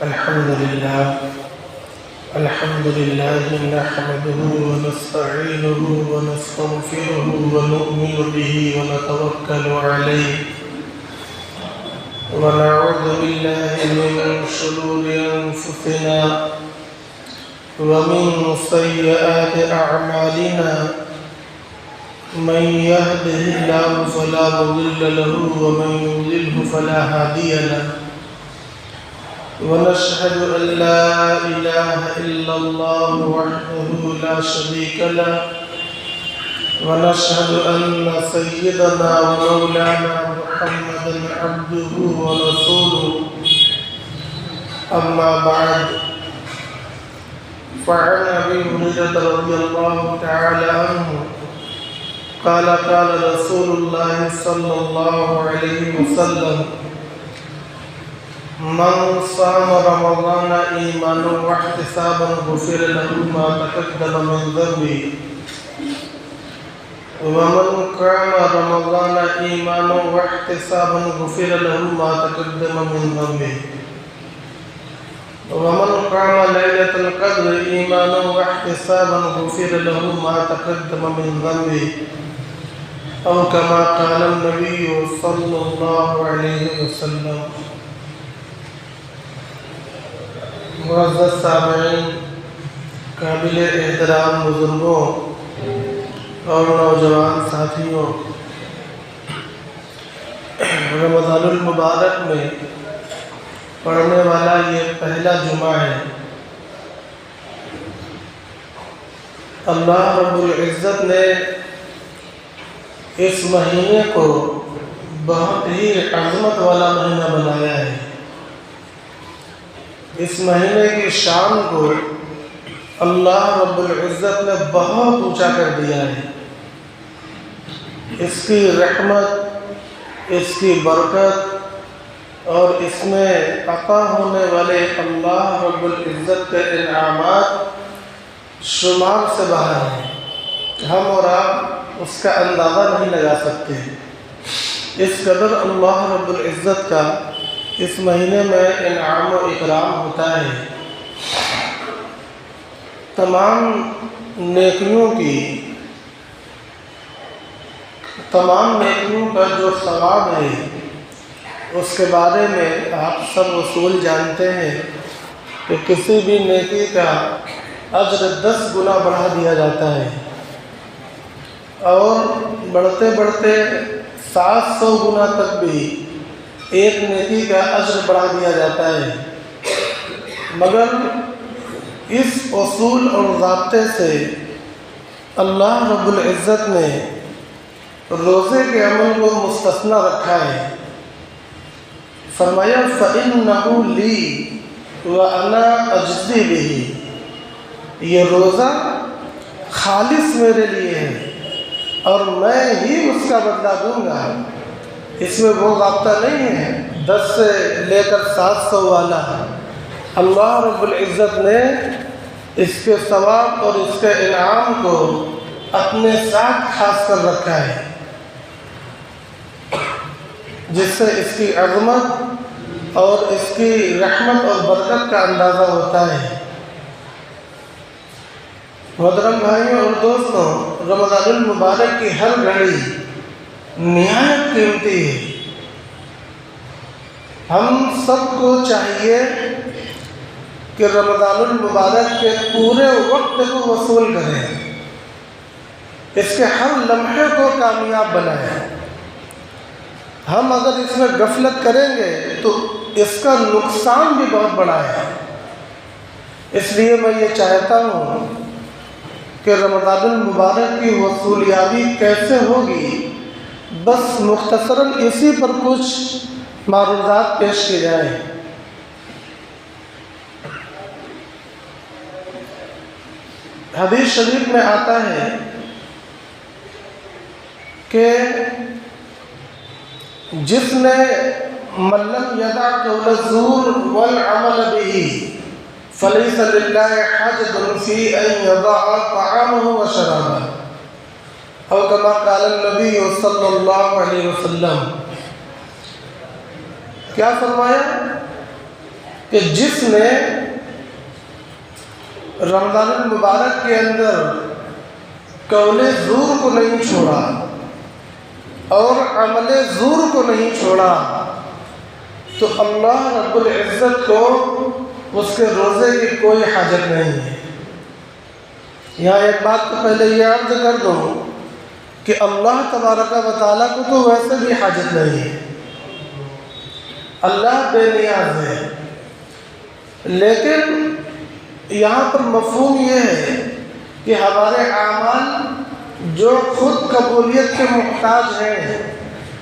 الحمد لله نحمده ونستعينه ونستغفره ونؤمن به ونتوكل عليه ونعوذ بالله من شرور أنفسنا ومن سيئات أعمالنا من يهده الله فلا مضل له ومن يضلل فلا هادي له ونشهد أن لا إله إلا الله وحده لا شريك له ونشهد أن سيدنا ومولانا محمدا عبده ورسوله أما بعد فعن أبي هريرة رضي الله تعالى عنه قال قال رسول الله صلى الله عليه وسلم من صام رمضان إيمانا واحتسابا غفر له ما تقدم من ذنبه ومن قام رمضان إيمانا واحتسابا غفر له ما تقدم من ذنبه ومن قام ليلة القدر إيمانا واحتسابا غفر له ما تقدم من ذنبه أو كما قال النبي صلى الله عليه وسلم. معزز سامعین، قابل احترام بزرگوں اور نوجوان ساتھیوں، رمضان المبارک میں پڑھنے والا یہ پہلا جمعہ ہے۔ اللہ رب العزت نے اس مہینے کو بہت ہی عظمت والا مہینہ بنایا ہے۔ اس مہینے کی شان کو اللہ رب العزت نے بہت اونچا کر دیا ہے۔ اس کی رحمت، اس کی برکت اور اس میں عطا ہونے والے اللہ رب العزت کے انعامات شمار سے باہر ہیں۔ ہم اور آپ اس کا اندازہ نہیں لگا سکتے۔ اس قدر اللہ رب العزت کا اس مہینے میں انعام و اکرام ہوتا ہے۔ تمام نیکیوں کا جو ثواب ہے اس کے بارے میں آپ سب اصول جانتے ہیں کہ کسی بھی نیکی کا اجر 10 گنا بڑھا دیا جاتا ہے اور بڑھتے بڑھتے 700 گنا تک بھی ایک نیکی کا اجر بڑھا دیا جاتا ہے۔ مگر اس اصول اور ضابطے سے اللہ رب العزت نے روزے کے عمل کو مستثنی رکھا ہے۔ فرمایا فَإِنَّهُ لِي وَأَنَا أَجْزِي بِهِ، یہ روزہ خالص میرے لیے ہے اور میں ہی اس کا بدلہ دوں گا۔ اس میں وہ ضابطہ نہیں ہے 10 سے لے کر 700 والا۔ اللہ رب العزت نے اس کے ثواب اور اس کے انعام کو اپنے ساتھ خاص کر رکھا ہے، جس سے اس کی عظمت اور اس کی رحمت اور برکت کا اندازہ ہوتا ہے۔ محترم بھائیوں اور دوستوں، رمضان المبارک کی ہر گھڑی نہایت قیمتی ہے۔ ہم سب کو چاہیے کہ رمضان المبارک کے پورے وقت کو وصول کریں، اس کے ہر لمحے کو کامیاب بنائیں۔ ہم اگر اس میں غفلت کریں گے تو اس کا نقصان بھی بہت بڑا ہے۔ اس لیے میں یہ چاہتا ہوں کہ رمضان المبارک کی وصولیابی کیسے ہوگی، بس مختصراً اسی پر کچھ معروضات پیش کی جائیں۔ حدیث شریف میں آتا ہے کہ جس نے من لم یدع قول الزور والعمل به فلیس للہ حاجۃ فی ان یضع طعامہ وشرابہ، او کما قال النبی صلی اللہ علیہ وسلم۔ کیا فرمایا کہ جس نے رمضان المبارک کے اندر قول زور کو نہیں چھوڑا اور عمل زور کو نہیں چھوڑا تو اللہ رب العزت کو اس کے روزے کی کوئی حاجت نہیں ہے۔ یہاں ایک بات تو پہلے یہ عرض کر دوں کہ اللہ تبارک و تعالیٰ کو تو ویسے بھی حاجت نہیں ہے، اللہ بے نیاز ہے، لیکن یہاں پر مفہوم یہ ہے کہ ہمارے اعمال جو خود قبولیت کے محتاج ہیں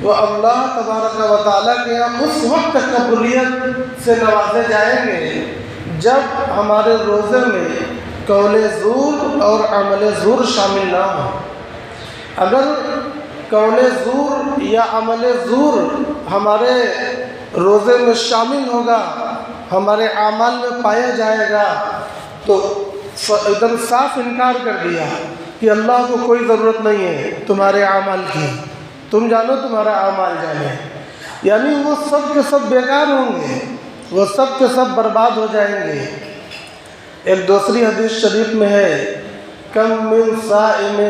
وہ اللہ تبارک و تعالیٰ کے یہاں اس وقت قبولیت سے نوازے جائیں گے جب ہمارے روزے میں قول زور اور عمل زور شامل نہ ہو۔ اگر قول زور یا عمل زور ہمارے روزے میں شامل ہوگا، ہمارے اعمال میں پایا جائے گا، تو ایک دم صاف انکار کر دیا کہ اللہ کو کوئی ضرورت نہیں ہے تمہارے اعمال کی، تم جانو تمہارا اعمال جانے، یعنی وہ سب کے سب بیکار ہوں گے، وہ سب کے سب برباد ہو جائیں گے۔ ایک دوسری حدیث شریف میں ہے کم من صائم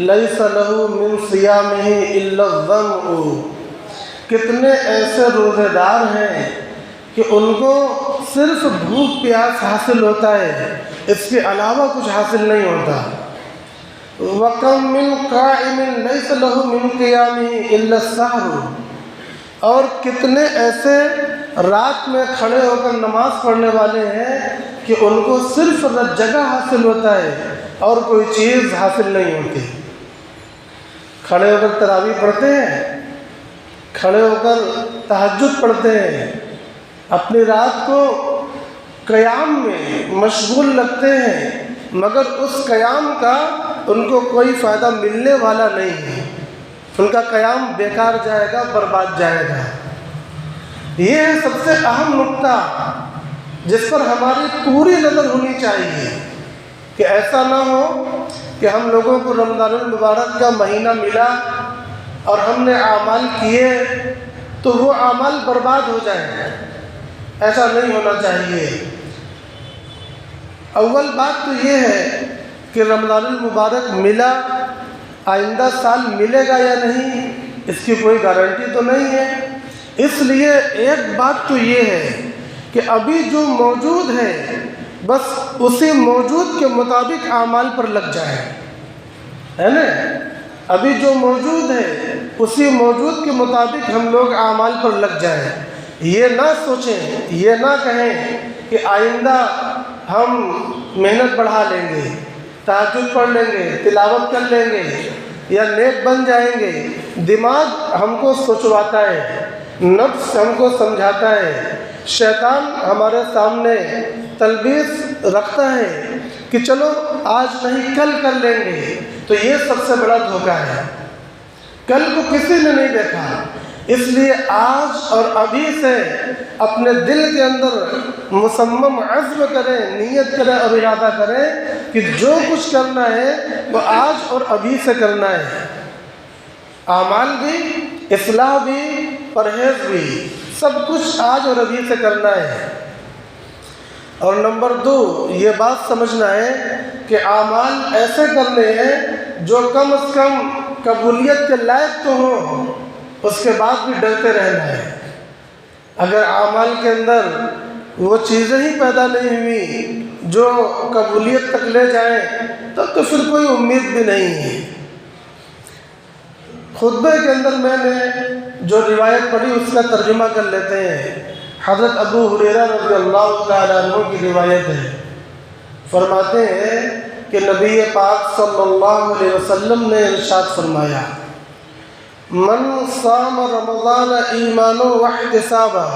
لیس لہ من صیامہ الا الظمأ، کتنے ایسے روزے دار ہیں کہ ان کو صرف بھوک پیاس حاصل ہوتا ہے، اس کے علاوہ کچھ حاصل نہیں ہوتا۔ وَكَمْ مِنْ قَائِمٍ لَيْسَ لَهُ مِنْ قِيَامِهِ إِلَّا السَّحْرُ، اور کتنے ایسے رات میں کھڑے ہو کر نماز پڑھنے والے ہیں کہ ان کو صرف جگہ حاصل ہوتا ہے اور کوئی چیز حاصل نہیں ہوتی۔ کھڑے ہو کر تراویح پڑھتے ہیں، کھڑے ہو کر تہجد پڑھتے ہیں، اپنی رات کو قیام میں مشغول لگتے ہیں، مگر اس قیام کا ان کو کوئی فائدہ ملنے والا نہیں ہے، ان کا قیام بیکار جائے گا، برباد جائے گا۔ یہ ہے سب سے اہم نقطہ جس پر ہماری پوری نظر ہونی چاہیے کہ ایسا نہ ہو کہ ہم لوگوں کو رمضان المبارک کا مہینہ ملا اور ہم نے اعمال کیے تو وہ اعمال برباد ہو جائیں، ایسا نہیں ہونا چاہیے۔ اول بات تو یہ ہے کہ رمضان المبارک ملا، آئندہ سال ملے گا یا نہیں اس کی کوئی گارنٹی تو نہیں ہے، اس لیے ایک بات تو یہ ہے کہ ابھی جو موجود ہے بس اسی موجود کے مطابق اعمال پر لگ جائے، ہے نا؟ ابھی جو موجود ہے اسی موجود کے مطابق ہم لوگ اعمال پر لگ جائیں، یہ نہ سوچیں، یہ نہ کہیں کہ آئندہ ہم محنت بڑھا لیں گے، تہجد پڑھ لیں گے، تلاوت کر لیں گے یا نیک بن جائیں گے۔ دماغ ہم کو سوچواتا ہے، نفس ہم کو سمجھاتا ہے، شیطان ہمارے سامنے تلبیس رکھتا ہے کہ چلو آج نہیں کل کر لیں گے، تو یہ سب سے بڑا دھوکہ ہے۔ کل کو کسی نے نہیں دیکھا، اس لیے آج اور ابھی سے اپنے دل کے اندر مصمم عزم کریں، نیت کریں اور ارادہ کریں کہ جو کچھ کرنا ہے وہ آج اور ابھی سے کرنا ہے، اعمال بھی، اصلاح بھی، پرہیز بھی، سب کچھ آج اور ابھی سے کرنا ہے۔ اور نمبر 2 یہ بات سمجھنا ہے کہ اعمال ایسے کرنے ہیں جو کم از کم قبولیت کے لائق تو ہوں، اس کے بعد بھی ڈرتے رہنا ہے۔ اگر اعمال کے اندر وہ چیزیں ہی پیدا نہیں ہوئی جو قبولیت تک لے جائیں تب تو پھر کوئی امید بھی نہیں ہے۔ خطبے کے اندر میں نے جو روایت پڑھی اس کا ترجمہ کر لیتے ہیں۔ حضرت ابو ہریرہ رضی اللہ تعالیٰ عنہ کی روایت ہے، فرماتے ہیں کہ نبی پاک صلی اللہ علیہ وسلم نے ارشاد فرمایا من صام رمضان ایمانا واحتسابا،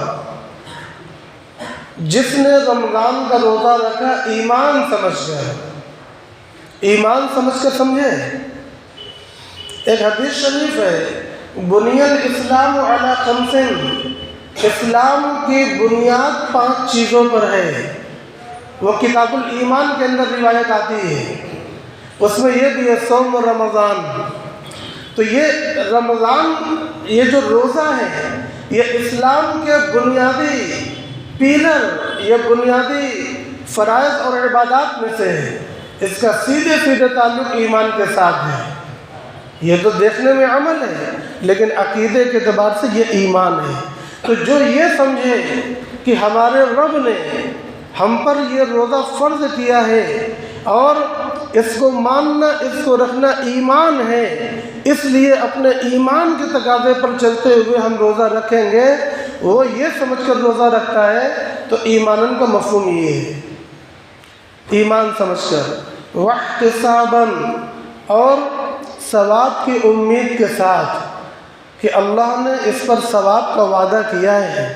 جس نے رمضان کا روزہ رکھا ایمان سمجھ کر، ایمان سمجھ کر سمجھے۔ ایک حدیث شریف ہے بنی الاسلام علی 5، اسلام کی بنیاد 5 چیزوں پر ہے، وہ کتاب الایمان کے اندر روایت آتی ہے، اس میں یہ بھی ہے صوم رمضان۔ تو یہ رمضان، یہ جو روزہ ہے یہ اسلام کے بنیادی پیلر، یہ بنیادی فرائض اور عبادات میں سے ہے، اس کا سیدھے سیدھے تعلق ایمان کے ساتھ ہے۔ یہ تو دیکھنے میں عمل ہے لیکن عقیدے کے اعتبار سے یہ ایمان ہے۔ تو جو یہ سمجھے کہ ہمارے رب نے ہم پر یہ روزہ فرض کیا ہے اور اس کو ماننا، اس کو رکھنا ایمان ہے، اس لیے اپنے ایمان کے تقاضے پر چلتے ہوئے ہم روزہ رکھیں گے، وہ یہ سمجھ کر روزہ رکھتا ہے تو ایمانن کا مفہوم یہ ہے، ایمان سمجھ کر، واحتساباً، اور ثواب کی امید کے ساتھ کہ اللہ نے اس پر ثواب کا وعدہ کیا ہے،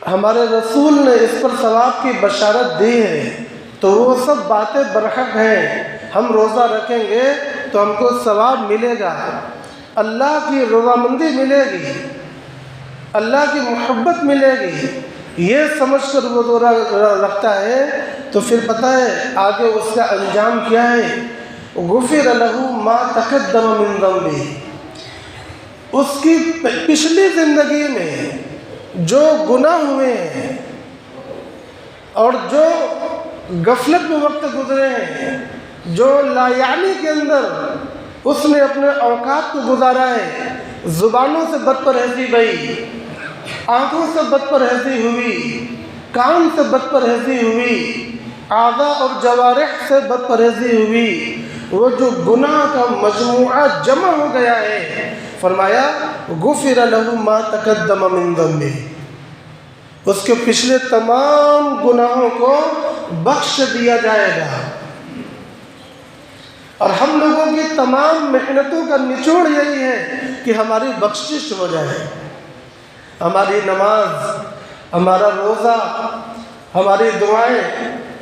ہمارے رسول نے اس پر ثواب کی بشارت دی ہے، تو وہ سب باتیں برحق ہیں۔ ہم روزہ رکھیں گے تو ہم کو ثواب ملے گا، اللہ کی رضامندی ملے گی، اللہ کی محبت ملے گی، یہ سمجھ کر وہ روزہ رکھتا ہے تو پھر پتہ ہے آگے اس کا انجام کیا ہے، غفر لہ ما تقدم من ذنبہ، اس کی پچھلی زندگی میں جو گناہ ہوئے ہیں اور جو غفلت میں وقت گزرے ہیں، جو لا یعنی کے اندر اس نے اپنے اوقات کو گزارا ہے، زبانوں سے بد پرہیزی بھئی، آنکھوں سے بد پرہیزی ہوئی، کان سے بد پرہیزی ہوئی، اعضاء اور جوارح سے بد پرہیزی ہوئی، وہ جو گناہ کا مجموعہ جمع ہو گیا ہے، فرمایا غفر لہ ما تقدم من ذنبہ، اس کے پچھلے تمام گناہوں کو بخش دیا جائے گا۔ اور ہم لوگوں کی تمام محنتوں کا نچوڑ یہی ہے کہ ہماری بخشش ہو جائے، ہماری نماز، ہمارا روزہ، ہماری دعائیں،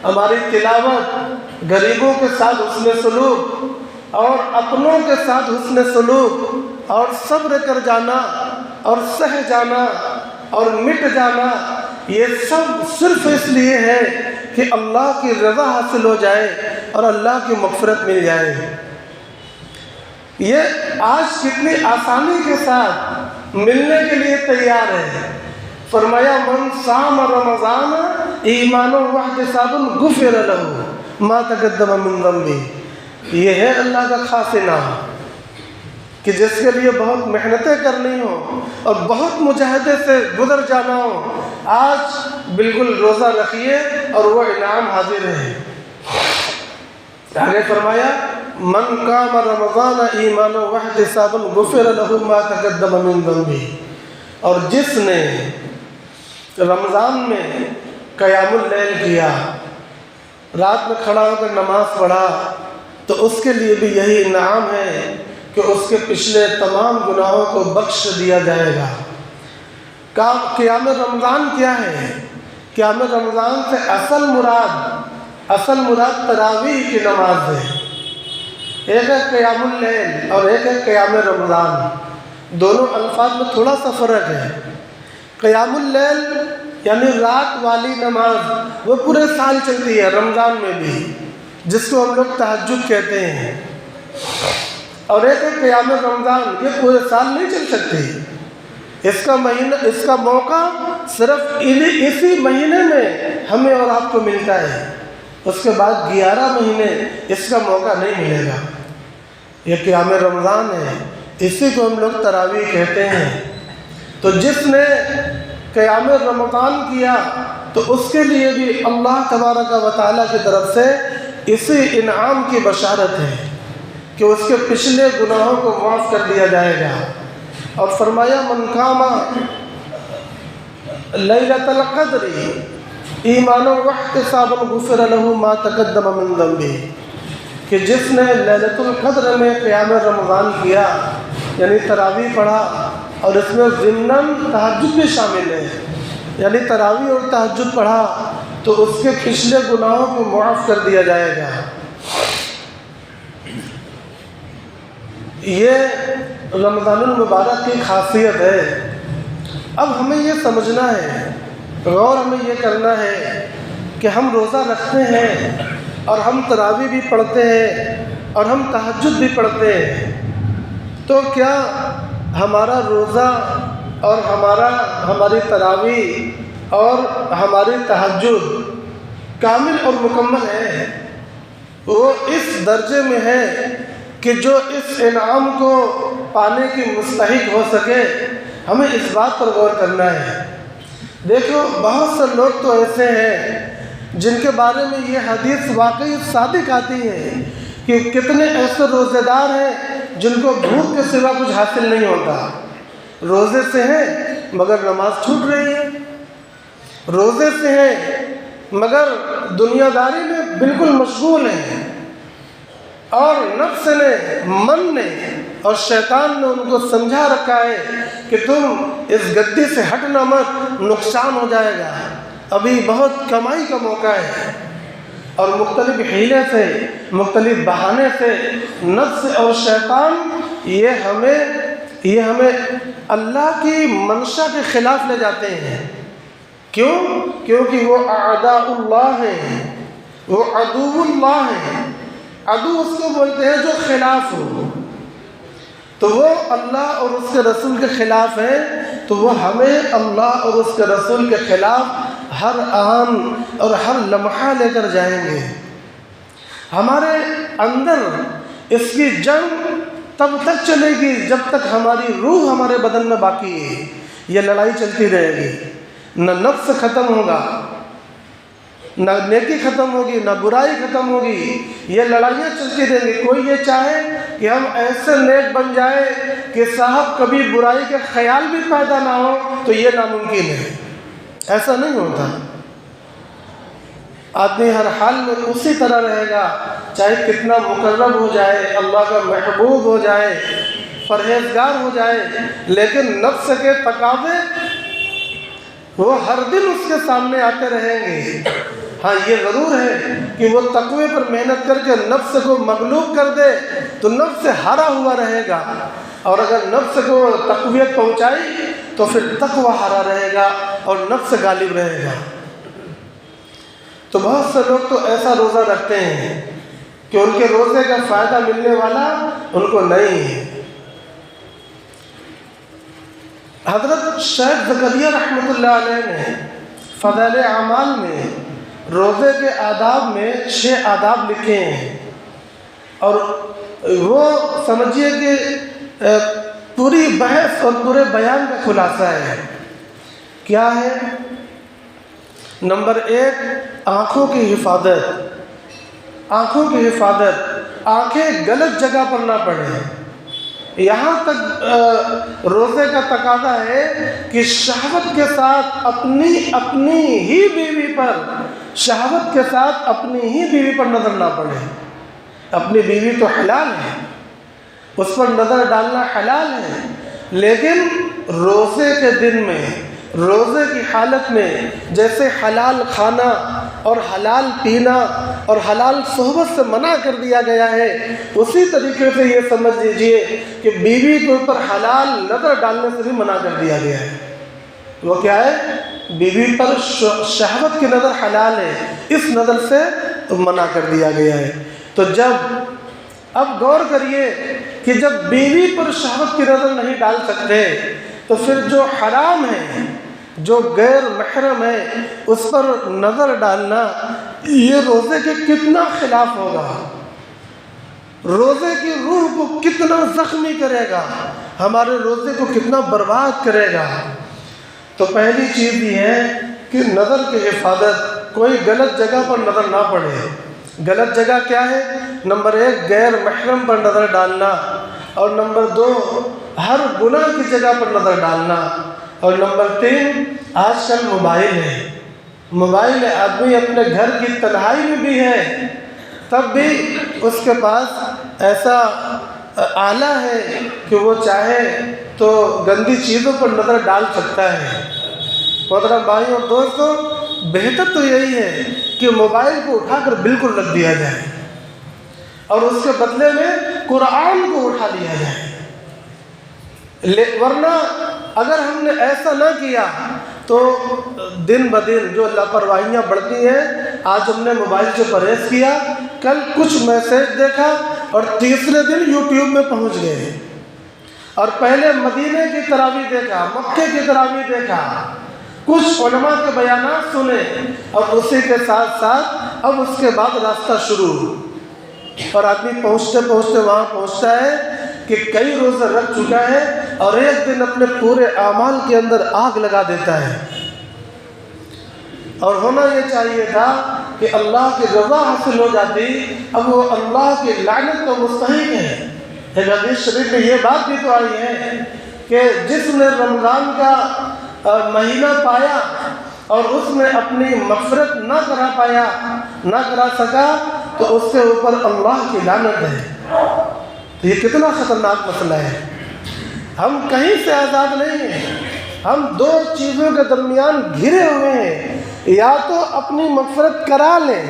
ہماری تلاوت، غریبوں کے ساتھ حسن سلوک اور اپنوں کے ساتھ حسن سلوک اور صبر کر جانا اور سہ جانا اور مٹ جانا، یہ سب صرف اس لیے ہے کہ اللہ کی رضا حاصل ہو جائے اور اللہ کی مغفرت مل جائے۔ یہ آج کتنی آسانی کے ساتھ ملنے کے لیے تیار ہے۔ فرمایا من صام رمضان ایمانا واحتسابا غفر لہ ما تقدم من ذنبہ، یہ ہے اللہ کا خاص انعام کہ جس کے لیے بہت محنتیں کرنی ہوں اور بہت مجاہدے سے گزر جانا ہو، آج بالکل روزہ رکھیے اور وہ انعام حاضر ہے۔ آگے فرمایا من قام رمضان ایمانا واحتسابا غفر لہ ما تقدم من ذنبہ، اور جس نے رمضان میں قیام اللیل کیا، رات میں کھڑا ہو کر نماز پڑھا، تو اس کے لیے بھی یہی انعام ہے کہ اس کے پچھلے تمام گناہوں کو بخش دیا جائے گا۔ قیام رمضان کیا ہے؟ قیام رمضان سے اصل مراد تراویح کی نماز ہے۔ ایک ہے قیام اللیل اور ایک ہے قیام رمضان، دونوں الفاظ میں تھوڑا سا فرق ہے۔ قیام اللیل یعنی رات والی نماز، وہ پورے سال چلتی ہے، رمضان میں بھی، جس کو ہم لوگ تہجد کہتے ہیں، اور ایک ہے قیام رمضان، یہ پورے سال نہیں چل سکتی، اس کا موقع صرف اسی مہینے میں ہمیں اور آپ کو ملتا ہے، اس کے بعد 11 مہینے اس کا موقع نہیں ملے گا۔ یہ قیام رمضان ہے، اسی کو ہم لوگ تراویح کہتے ہیں۔ تو جس نے قیام رمضان کیا تو اس کے لیے بھی اللہ تبارک و تعالیٰ کی طرف سے اسی انعام کی بشارت ہے کہ اس کے پچھلے گناہوں کو معاف کر دیا جائے گا۔ اور فرمایا من قام لیلۃ القدر ایمانا واحتسابا غفر لہ ما تقدم من ذنبہ، کہ جس نے لیلۃ القدر میں قیام رمضان کیا یعنی تراویح پڑھا، اور اس میں ضمناً تہجد بھی شامل ہے، یعنی تراویح اور تہجد پڑھا تو اس کے پچھلے گناہوں کو معاف کر دیا جائے گا۔ یہ رمضان المبارک کی خاصیت ہے۔ اب ہمیں یہ سمجھنا ہے، غور ہمیں یہ کرنا ہے کہ ہم روزہ رکھتے ہیں اور ہم تراویح بھی پڑھتے ہیں اور ہم تہجد بھی پڑھتے ہیں، تو کیا ہمارا روزہ اور ہماری تراویح اور ہماری تہجد کامل اور مکمل ہے، وہ اس درجے میں ہے کہ جو اس انعام کو پانے کی مستحق ہو سکے، ہمیں اس بات پر غور کرنا ہے۔ دیکھو بہت سے لوگ تو ایسے ہیں جن کے بارے میں یہ حدیث واقعی صادق آتی ہے کہ کتنے ایسے روزے دار ہیں جن کو بھوک کے سوا کچھ حاصل نہیں ہوتا، روزے سے ہیں مگر نماز چھوٹ رہی ہے، روزے سے ہیں مگر دنیا داری میں بالکل مشغول ہیں، اور نفس نے، من نے اور شیطان نے ان کو سمجھا رکھا ہے کہ تم اس گدی سے ہٹنا مت، نقصان ہو جائے گا، ابھی بہت کمائی کا موقع ہے۔ اور مختلف حیلے سے، مختلف بہانے سے نفس اور شیطان یہ ہمیں اللہ کی منشا کے خلاف لے جاتے ہیں۔ کیوں؟ کیونکہ وہ اعداء اللہ ہیں، وہ عدو اللہ ہیں۔ عدو اس کو بولتے ہیں جو خلاف ہو، تو وہ اللہ اور اس کے رسول کے خلاف ہے، تو وہ ہمیں اللہ اور اس کے رسول کے خلاف ہر آن اور ہر لمحہ لے کر جائیں گے۔ ہمارے اندر اس کی جنگ تب تک چلے گی جب تک ہماری روح ہمارے بدن میں باقی ہے، یہ لڑائی چلتی رہے گی، نہ نفس ختم ہوگا، نہ نیکی ختم ہوگی، نہ برائی ختم ہوگی، یہ لڑائیاں چلتی رہیں گی۔ کوئی یہ چاہے کہ ہم ایسے نیک بن جائے کہ صاحب کبھی برائی کے خیال بھی پیدا نہ ہو، تو یہ ناممکن ہے، ایسا نہیں ہوتا۔ آدمی ہر حال میں اسی طرح رہے گا، چاہے کتنا مقرب ہو جائے، اللہ کا محبوب ہو جائے، پرہیزگار ہو جائے، لیکن نفس کے تقاضے وہ ہر دن اس کے سامنے آتے رہیں گے۔ ہاں یہ ضرور ہے کہ وہ تقوی پر محنت کر کے نفس کو مغلوب کر دے تو نفس ہارا ہوا رہے گا، اور اگر نفس کو تقویت پہنچائی تو پھر تقوی ہارا رہے گا اور نفس غالب رہے گا۔ تو بہت سے لوگ تو ایسا روزہ رکھتے ہیں کہ ان کے روزے کا فائدہ ملنے والا ان کو نہیں ہے۔ حضرت شیخ زکریا رحمۃ اللہ علیہ نے فضائل اعمال میں روزے کے آداب میں 6 آداب لکھے ہیں، اور وہ سمجھیے کہ پوری بحث اور پورے بیان کا خلاصہ ہے۔ کیا ہے؟ نمبر 1، آنکھوں کی حفاظت۔ آنکھوں کی حفاظت، آنکھیں غلط جگہ پر نہ پڑیں۔ یہاں تک روزے کا تقاضا ہے کہ شہوت کے ساتھ اپنی ہی بیوی پر، شہوت کے ساتھ اپنی ہی بیوی پر نظر نہ پڑے۔ اپنی بیوی تو حلال ہے، اس پر نظر ڈالنا حلال ہے، لیکن روزے کے دن میں، روزے کی حالت میں جیسے حلال کھانا اور حلال پینا اور حلال صحبت سے منع کر دیا گیا ہے، اسی طریقے سے یہ سمجھ لیجئے کہ بیوی کے اوپر حلال نظر ڈالنے سے بھی منع کر دیا گیا ہے۔ وہ کیا ہے؟ بیوی پر شہوت کی نظر حلال ہے، اس نظر سے منع کر دیا گیا ہے۔ تو اب غور کریے کہ جب بیوی پر شہوت کی نظر نہیں ڈال سکتے تو پھر جو حرام ہے، جو غیر محرم ہے، اس پر نظر ڈالنا یہ روزے کے کتنا خلاف ہوگا، روزے کی روح کو کتنا زخمی کرے گا، ہمارے روزے کو کتنا برباد کرے گا۔ تو پہلی چیز یہ ہے کہ نظر کی حفاظت، کوئی غلط جگہ پر نظر نہ پڑے۔ غلط جگہ کیا ہے؟ نمبر 1 غیر محرم پر نظر ڈالنا، اور نمبر 2 ہر گناہ کی جگہ پر نظر ڈالنا، اور نمبر 3 آج کل موبائل ہے، موبائل آدمی اپنے گھر کی تنہائی میں بھی ہے تب بھی اس کے پاس ایسا آلہ ہے کہ وہ چاہے تو گندی چیزوں پر نظر ڈال سکتا ہے۔ محترم بھائیوں اور دوستوں، بہتر تو یہی ہے کہ موبائل کو اٹھا کر بالکل رکھ دیا جائے اور اس کے بدلے میں قرآن کو اٹھا لیا جائے، ورنہ اگر ہم نے ایسا نہ کیا تو دن بدن جو لاپرواہیاں بڑھتی ہیں، آج ہم نے موبائل سے پرہیز کیا، کل کچھ میسیج دیکھا اور تیسرے دن یوٹیوب میں پہنچ گئے، اور پہلے مدینے کی تراویح دیکھا، مکے کی تراویح دیکھا، کچھ علماء کے بیانات سنے، اور اسی کے ساتھ ساتھ اب اس کے بعد راستہ شروع، اور آدمی پہنچتے پہنچتے وہاں پہنچتا ہے کہ کئی روزے رکھ چکا ہے اور ایک دن اپنے پورے اعمال کے اندر آگ لگا دیتا ہے۔ اور ہونا یہ چاہیے تھا کہ اللہ کی رضا حاصل ہو جاتی، اب وہ اللہ کی لعنت کا مستحق ہے۔ ایک حدیث شریف میں یہ بات بھی تو آئی ہے کہ جس نے رمضان کا مہینہ پایا اور اس نے اپنی مغفرت نہ کرا سکا تو اس کے اوپر اللہ کی لعنت ہے۔ تو یہ کتنا خطرناک مسئلہ ہے۔ ہم کہیں سے آزاد نہیں ہیں، ہم دو چیزوں کے درمیان گھرے ہوئے ہیں، یا تو اپنی مغفرت کرا لیں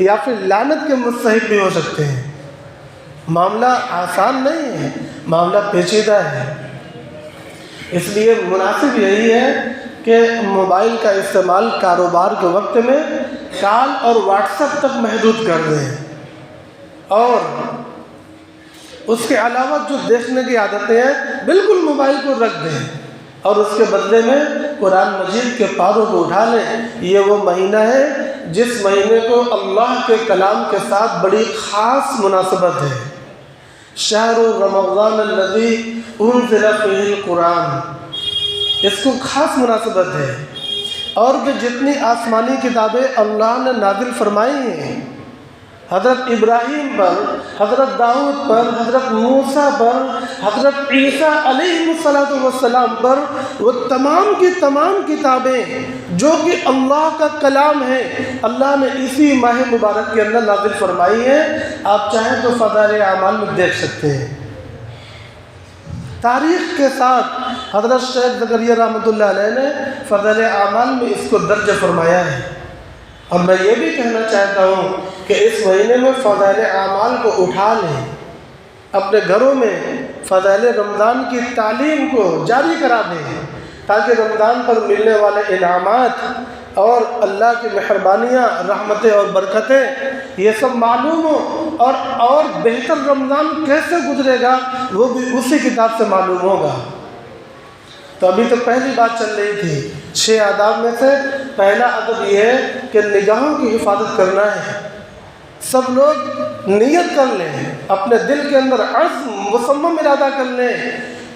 یا پھر لعنت کے مستحق بھی ہو سکتے ہیں۔ معاملہ آسان نہیں ہے، معاملہ پیچیدہ ہے۔ اس لیے مناسب یہی ہے کہ موبائل کا استعمال کاروبار کے وقت میں کال اور واٹس ایپ تک محدود کر دیں، اور اس کے علاوہ جو دیکھنے کی عادتیں ہیں بالکل موبائل کو رکھ دیں، اور اس کے بدلے میں قرآن مجید کے پاروں کو اٹھا لیں۔ یہ وہ مہینہ ہے جس مہینے کو اللہ کے کلام کے ساتھ بڑی خاص مناسبت ہے۔ شہر رمضان الذی انزل فیہ القرآن، اس کو خاص مناسبت ہے، اور کہ جتنی آسمانی کتابیں اللہ نے نازل فرمائی ہیں، حضرت ابراہیم پر، حضرت داؤد پر، حضرت موسیٰ پر، حضرت عیسیٰ علیہ السلام پر، وہ تمام کی تمام کتابیں جو کہ اللہ کا کلام ہے، اللہ نے اسی ماہ مبارک کے اندر نازل فرمائی ہیں۔ آپ چاہیں تو فضائل اعمال میں دیکھ سکتے ہیں۔ تاریخ کے ساتھ حضرت شیخ زکریا رحمۃ اللہ علیہ نے فضائل اعمال میں اس کو درج فرمایا ہے۔ اور میں یہ بھی کہنا چاہتا ہوں کہ اس مہینے میں فضائل اعمال کو اٹھا لیں، اپنے گھروں میں فضائل رمضان کی تعلیم کو جاری کرا دیں، تاکہ رمضان پر ملنے والے انعامات اور اللہ کی مہربانیاں، رحمتیں اور برکتیں یہ سب معلوم ہو، اور بہتر رمضان کیسے گزرے گا وہ بھی اسی کتاب سے معلوم ہوگا۔ تو ابھی تو پہلی بات چل رہی تھی، 6 آداب میں سے پہلا ادب یہ ہے کہ نگاہوں کی حفاظت کرنا ہے۔ سب لوگ نیت کر لیں، اپنے دل کے اندر عزم مصمم ارادہ کر لیں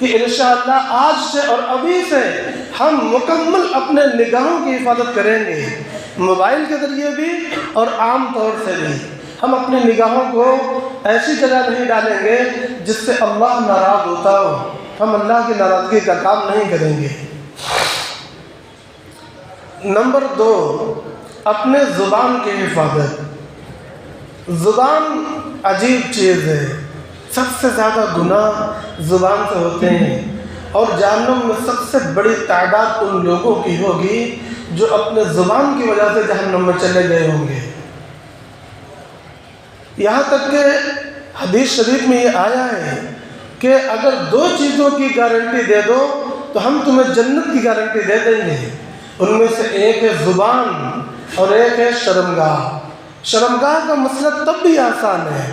کہ انشاءاللہ آج سے اور ابھی سے ہم مکمل اپنے نگاہوں کی حفاظت کریں گے، موبائل کے ذریعے بھی اور عام طور سے بھی۔ ہم اپنی نگاہوں کو ایسی جگہ نہیں ڈالیں گے جس سے اللہ ناراض ہوتا ہو، ہم اللہ کی ناراضگی کا کام نہیں کریں گے۔ نمبر 2، اپنے زبان کی حفاظت۔ زبان عجیب چیز ہے، سب سے زیادہ گناہ زبان سے ہوتے ہیں، اور جہنم میں سب سے بڑی تعداد ان لوگوں کی ہوگی جو اپنے زبان کی وجہ سے جہنم میں چلے گئے ہوں گے۔ یہاں تک کہ حدیث شریف میں یہ آیا ہے کہ اگر 2 چیزوں کی گارنٹی دے دو تو ہم تمہیں جنت کی گارنٹی دے دیں گے۔ ان میں سے ایک ہے زبان اور ایک ہے شرمگاہ۔ شرمگاہ کا مسئلہ تب بھی آسان ہے،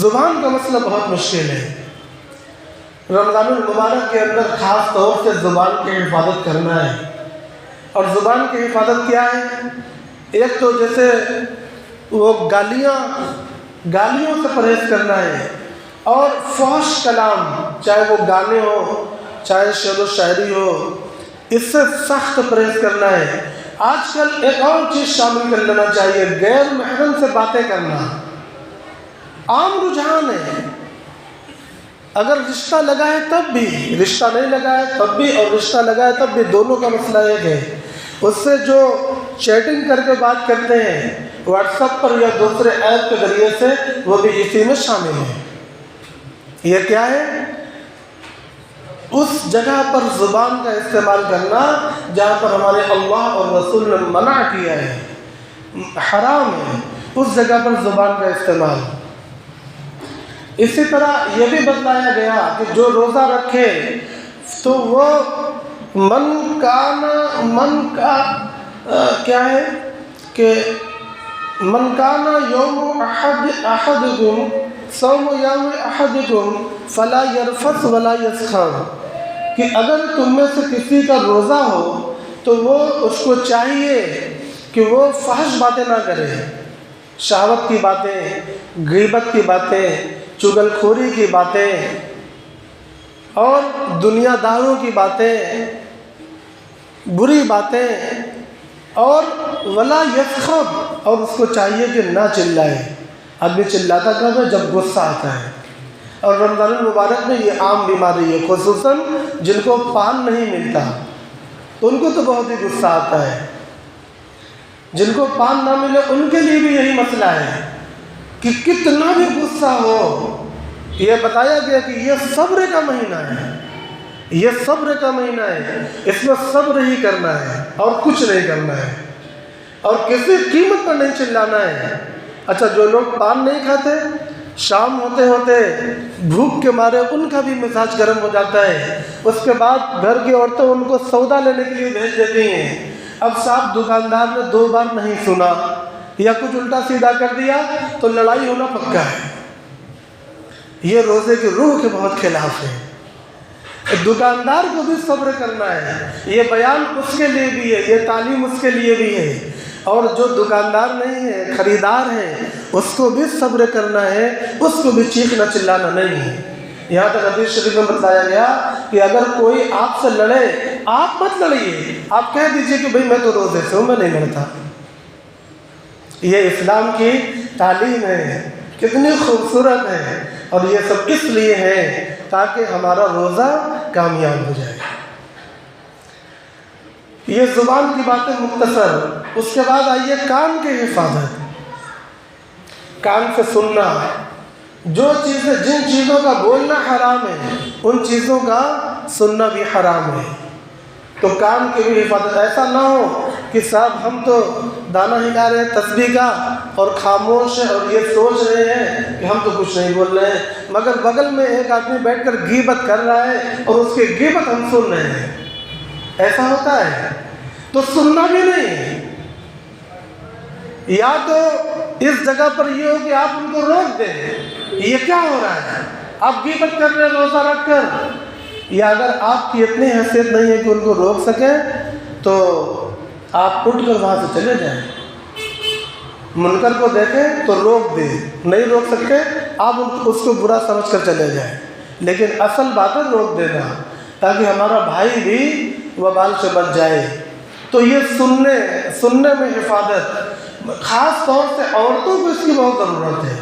زبان کا مسئلہ بہت مشکل ہے۔ رمضان المبارک کے اندر خاص طور سے زبان کی حفاظت کرنا ہے۔ اور زبان کی حفاظت کیا ہے؟ ایک تو جیسے وہ گالیوں سے پرہیز کرنا ہے، اور فحش کلام، چاہے وہ گانے ہو چاہے شعر و شاعری ہو، اس سے سخت پرہیز کرنا ہے۔ آج کل ایک اور چیز شامل کر لینا چاہیے، غیر محرم سے باتیں کرنا عام رجحان ہے۔ اگر رشتہ لگا ہے تب بھی، رشتہ نہیں لگا ہے تب بھی، اور رشتہ لگا ہے تب بھی، دونوں کا مسئلہ ایک ہے۔ اس سے جو چیٹنگ کر کے بات کرتے ہیں واٹس ایپ پر یا دوسرے ایپ کے ذریعے سے، وہ بھی اسی میں شامل ہے۔ یہ کیا ہے؟ اس جگہ پر زبان کا استعمال کرنا جہاں پر ہمارے اللہ اور رسول نے منع کیا ہے، حرام ہے اس جگہ پر زبان کا استعمال۔ اسی طرح یہ بھی بتلایا گیا کہ جو روزہ رکھے تو وہ من کانا یوم احدکم صوم یوم احدکم فلا یرفث ولا یسخر، کہ اگر تم میں سے کسی کا روزہ ہو تو وہ اس کو چاہیے کہ وہ فحش باتیں نہ کرے، شہوت کی باتیں، غیبت کی باتیں، چغل خوری کی باتیں اور دنیا داروں کی باتیں، بری باتیں، اور ولا یسخب، اور اس کو چاہیے کہ نہ چلائے۔ آدمی چلاتا کب ہے؟ جب غصہ آتا ہے۔ اور رمضان المبارک میں یہ عام بیماری ہے، خصوصاً جن کو پان نہیں ملتا تو ان کو تو بہت ہی غصہ آتا ہے۔ جن کو پان نہ ملے ان کے لیے بھی یہی مسئلہ ہے کہ کتنا بھی غصہ ہو، یہ بتایا گیا کہ یہ صبر کا مہینہ ہے، یہ صبر کا مہینہ ہے، اس میں صبر ہی کرنا ہے اور کچھ نہیں کرنا ہے، اور کسی قیمت پر نہیں چلانا ہے۔ اچھا، جو لوگ پان نہیں کھاتے، شام ہوتے ہوتے بھوک کے مارے ان کا بھی مزاج گرم ہو جاتا ہے، اس کے بعد گھر کی عورتیں ان کو سودا لینے کے لیے بھیج دیتی ہیں۔ اب صاحب دکاندار نے 2 بار نہیں سنا یا کچھ الٹا سیدھا کر دیا تو لڑائی ہونا پکا ہے۔ یہ روزے کی روح کے بہت خلاف ہے۔ دکاندار کو بھی صبر کرنا ہے، یہ بیان اس کے لیے بھی ہے، یہ تعلیم اس کے لیے بھی ہے، اور جو دکاندار نہیں ہے، خریدار ہے، اس کو بھی صبر کرنا ہے، اس کو بھی چیخنا چلانا نہیں ہے۔ یہاں تک حدیث شریف میں بتایا گیا کہ اگر کوئی آپ سے لڑے، آپ مت لڑیے، آپ کہہ دیجئے کہ بھئی میں تو روزے سے ہوں، میں نہیں لڑتا۔ یہ اسلام کی تعلیم ہے، کتنی خوبصورت ہے، اور یہ سب اس لیے ہے تاکہ ہمارا روزہ کامیاب ہو جائے۔ یہ زبان کی باتیں مختصر۔ اس کے بعد آئیے کان کی حفاظت۔ کان سے سننا، جو چیزیں، جن چیزوں کا بولنا حرام ہے ان چیزوں کا سننا بھی حرام ہے، تو کان کی بھی حفاظت۔ ایسا نہ ہو کہ صاحب ہم تو دانہ ہلا رہے ہیں تسبیح کا اور خاموش ہیں اور یہ سوچ رہے ہیں کہ ہم تو کچھ نہیں بول رہے ہیں، مگر بغل میں ایک آدمی بیٹھ کر غیبت کر رہا ہے اور اس کی غیبت ہم سن رہے ہیں۔ ایسا ہوتا ہے تو سننا بھی نہیں۔ یا تو اس جگہ پر یہ ہو کہ آپ ان کو روک دیں، یہ کیا ہو رہا ہے، آپ غیبت کر رہے ہیں روزہ رکھ کر، یا اگر آپ کی اتنی حیثیت نہیں ہے کہ ان کو روک سکیں تو آپ اٹھ کر وہاں سے چلے جائیں۔ منکر کو دیکھیں تو روک دیں، نہیں روک سکتے آپ اس کو برا سمجھ کر چلے جائیں، لیکن اصل بات ہے روک دینا، تاکہ ہمارا بھائی بھی وبال سے بچ جائے۔ تو یہ سننے میں حفاظت، خاص طور سے عورتوں کو اس کی بہت ضرورت ہے۔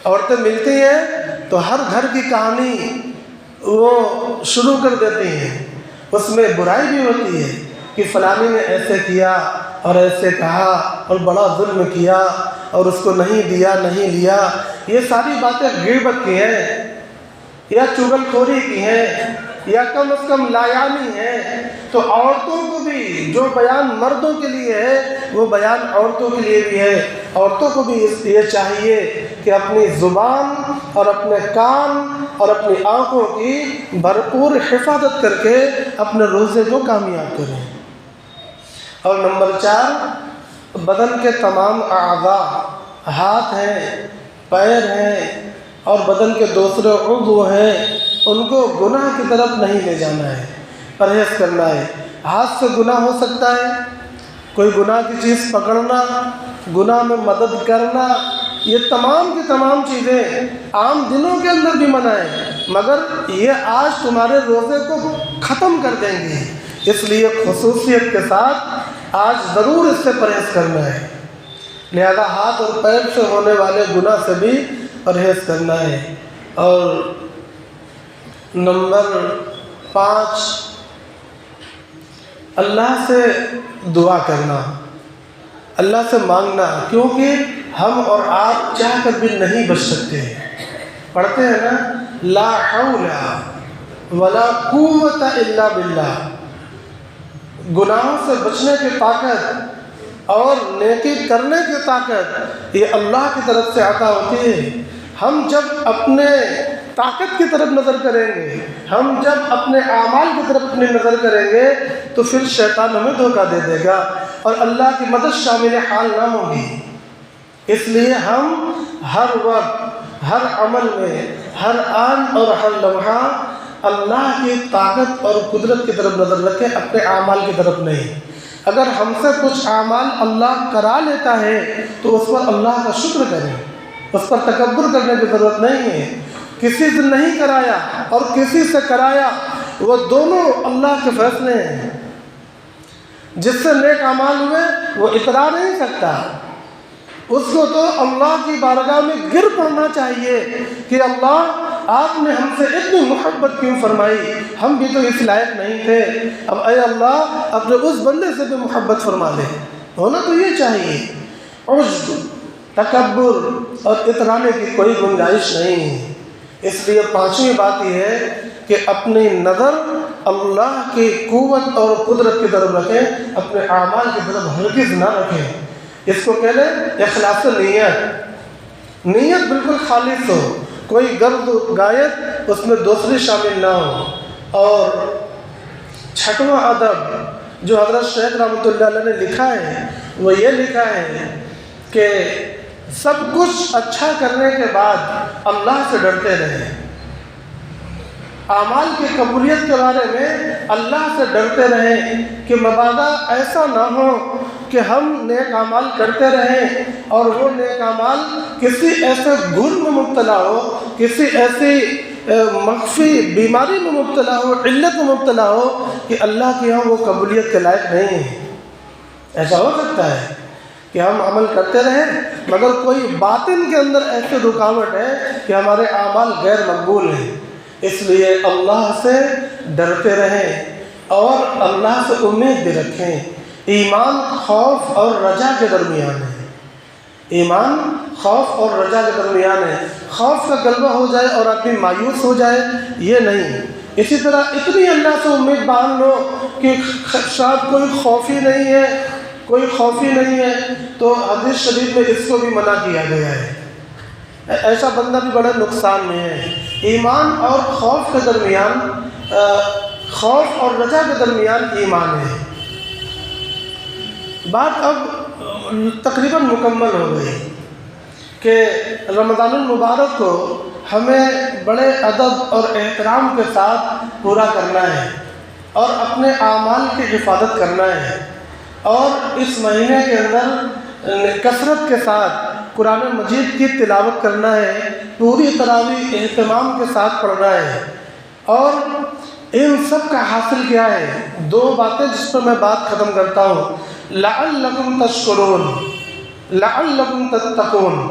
عورتیں ملتی ہیں تو ہر گھر کی کہانی وہ شروع کر دیتی ہیں، اس میں برائی بھی ہوتی ہے کہ فلانی نے ایسے کیا اور ایسے کہا اور بڑا ظلم کیا اور اس کو نہیں دیا، نہیں لیا۔ یہ ساری باتیں غیبت کی ہیں یا چغل خوری کی ہیں یا کم از کم لایانی ہے۔ تو عورتوں کو بھی جو بیان مردوں کے لیے ہے وہ بیان عورتوں کے لیے بھی ہے۔ عورتوں کو بھی یہ چاہیے کہ اپنی زبان اور اپنے کان اور اپنی آنکھوں کی بھرپور حفاظت کر کے اپنے روزے کو کامیاب کریں۔ اور نمبر 4، بدن کے تمام اعضاء، ہاتھ ہیں، پیر ہیں اور بدن کے دوسرے عضو ہیں، ان کو گناہ کی طرف نہیں لے جانا ہے، پرہیز کرنا ہے۔ ہاتھ سے گناہ ہو سکتا ہے، کوئی گناہ کی چیز پکڑنا، گناہ میں مدد کرنا، یہ تمام کی تمام چیزیں عام دنوں کے اندر بھی منع ہے، مگر یہ آج تمہارے روزے کو ختم کر دیں گے، اس لیے خصوصیت کے ساتھ آج ضرور اس سے پرہیز کرنا ہے۔ لہذا ہاتھ اور پیر سے ہونے والے گناہ سے بھی پرہیز کرنا ہے۔ اور نمبر 5، اللہ سے دعا کرنا، اللہ سے مانگنا، کیونکہ ہم اور آپ چاہ کر بھی نہیں بچ سکتے۔ پڑھتے ہیں نا، لا حول ولا قوت الا باللہ، گناہوں سے بچنے کی طاقت اور نیکی کرنے کی طاقت یہ اللہ کی طرف سے عطا ہوتی ہے۔ ہم جب اپنے طاقت کی طرف نظر کریں گے، ہم جب اپنے اعمال کی طرف اپنی نظر کریں گے تو پھر شیطان ہمیں دھوکہ دے دے گا اور اللہ کی مدد شامل حال نہ ہوگی۔ اس لیے ہم ہر وقت ہر عمل میں، ہر آن اور ہر لمحہ اللہ کی طاقت اور قدرت کی طرف نظر رکھیں، اپنے اعمال کی طرف نہیں۔ اگر ہم سے کچھ اعمال اللہ کرا لیتا ہے تو اس پر اللہ کا شکر کریں، اس پر تکبر کرنے کی ضرورت نہیں ہے۔ کسی سے نہیں کرایا اور کسی سے کرایا، وہ دونوں اللہ کے فیصلے ہیں۔ جس سے نیک اعمال ہوئے وہ اترا نہیں سکتا، اس کو تو اللہ کی بارگاہ میں گر پڑنا چاہیے کہ اللہ آپ نے ہم سے اتنی محبت کیوں فرمائی، ہم بھی تو اس لائق نہیں تھے، اب اے اللہ اپنے اس بندے سے بھی محبت فرما لے۔ ہونا تو یہ چاہیے، عجب، تکبر اور اترانے کی کوئی گنجائش نہیں ہے۔ اس لیے پانچویں بات یہ ہے کہ اپنی نظر اللہ کی قوت اور قدرت کی طرف رکھیں، اپنے اعمال کی طرف ہرگز نہ رکھیں۔ اس کو کہہ لیں اخلاص نیت، نیت بالکل خالص ہو، کوئی گرد غایت اس میں دوسری شامل نہ ہو۔ اور چھٹواں ادب جو حضرت شیخ رحمۃ اللہ علیہ نے لکھا ہے وہ یہ لکھا ہے کہ سب کچھ اچھا کرنے کے بعد اللہ سے ڈرتے رہیں۔ اعمال کی قبولیت کے بارے میں اللہ سے ڈرتے رہیں کہ مبادا ایسا نہ ہو کہ ہم نیک اعمال کرتے رہیں اور وہ نیک اعمال کسی ایسے گن میں مبتلا ہو، کسی ایسی مخفی بیماری میں مبتلا ہو، علت میں مبتلا ہو کہ اللہ کے یہاں وہ قبولیت کے لائق نہیں ہے۔ ایسا ہو سکتا ہے کہ ہم عمل کرتے رہیں مگر کوئی باطن کے اندر ایسی رکاوٹ ہے کہ ہمارے اعمال غیر مقبول ہیں۔ اس لیے اللہ سے ڈرتے رہیں اور اللہ سے امید بھی رکھیں۔ ایمان خوف اور رجا کے درمیان ہے، ایمان خوف اور رجا کے درمیان ہے۔ خوف کا غلبہ ہو جائے اور آدمی مایوس ہو جائے یہ نہیں۔ اسی طرح اتنی اللہ سے امید باندھ لو کہ شاید کوئی خوفی نہیں ہے، کوئی خوفی نہیں ہے، تو حدیث شریف میں اس کو بھی منع کیا گیا ہے۔ ایسا بندہ بھی بڑے نقصان میں ہے۔ ایمان اور خوف کے درمیان، خوف اور رجا کے درمیان ایمان ہے۔ بات اب تقریباً مکمل ہو گئی کہ رمضان المبارک کو ہمیں بڑے ادب اور احترام کے ساتھ پورا کرنا ہے اور اپنے اعمال کی حفاظت کرنا ہے، اور اس مہینے کے اندر کثرت کے ساتھ قرآن مجید کی تلاوت کرنا ہے، پوری تراویح اہتمام کے ساتھ پڑھنا ہے۔ اور ان سب کا حاصل کیا ہے؟ دو باتیں جس پر میں بات ختم کرتا ہوں۔ لعلکم تشکرون، لعلکم تتقون۔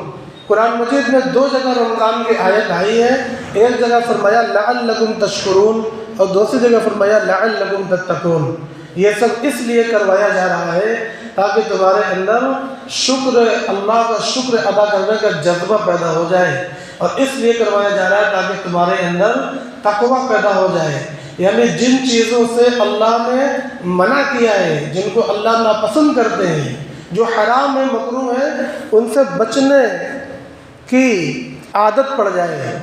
قرآن مجید میں دو جگہ رمضان کی آیت آئی ہے، ایک جگہ فرمایا لعلکم تشکرون اور دوسری جگہ فرمایا لعلکم تتقون۔ یہ سب اس لیے کروایا جا رہا ہے تاکہ تمہارے اندر شکر، اللہ کا شکر ادا کرنے کا جذبہ پیدا ہو جائے، اور اس لیے کروایا جا رہا ہے تاکہ تمہارے اندر تقویٰ پیدا ہو جائے۔ یعنی جن چیزوں سے اللہ نے منع کیا ہے، جن کو اللہ ناپسند کرتے ہیں، جو حرام ہے، مکروہ ہے، ان سے بچنے کی عادت پڑ جائے،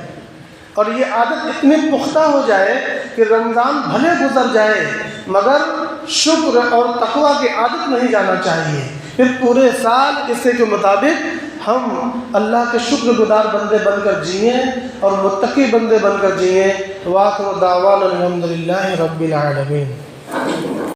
اور یہ عادت اتنی پختہ ہو جائے کہ رمضان بھلے گزر جائے مگر شکر اور تقویٰ کی عادت نہیں جانا چاہیے۔ پھر پورے سال اسی کے مطابق ہم اللہ کے شکر گزار بندے بن کر جئیں اور متقی بندے بن کر جئیں۔ وآخر دعوانا الحمدللہ رب العالمین۔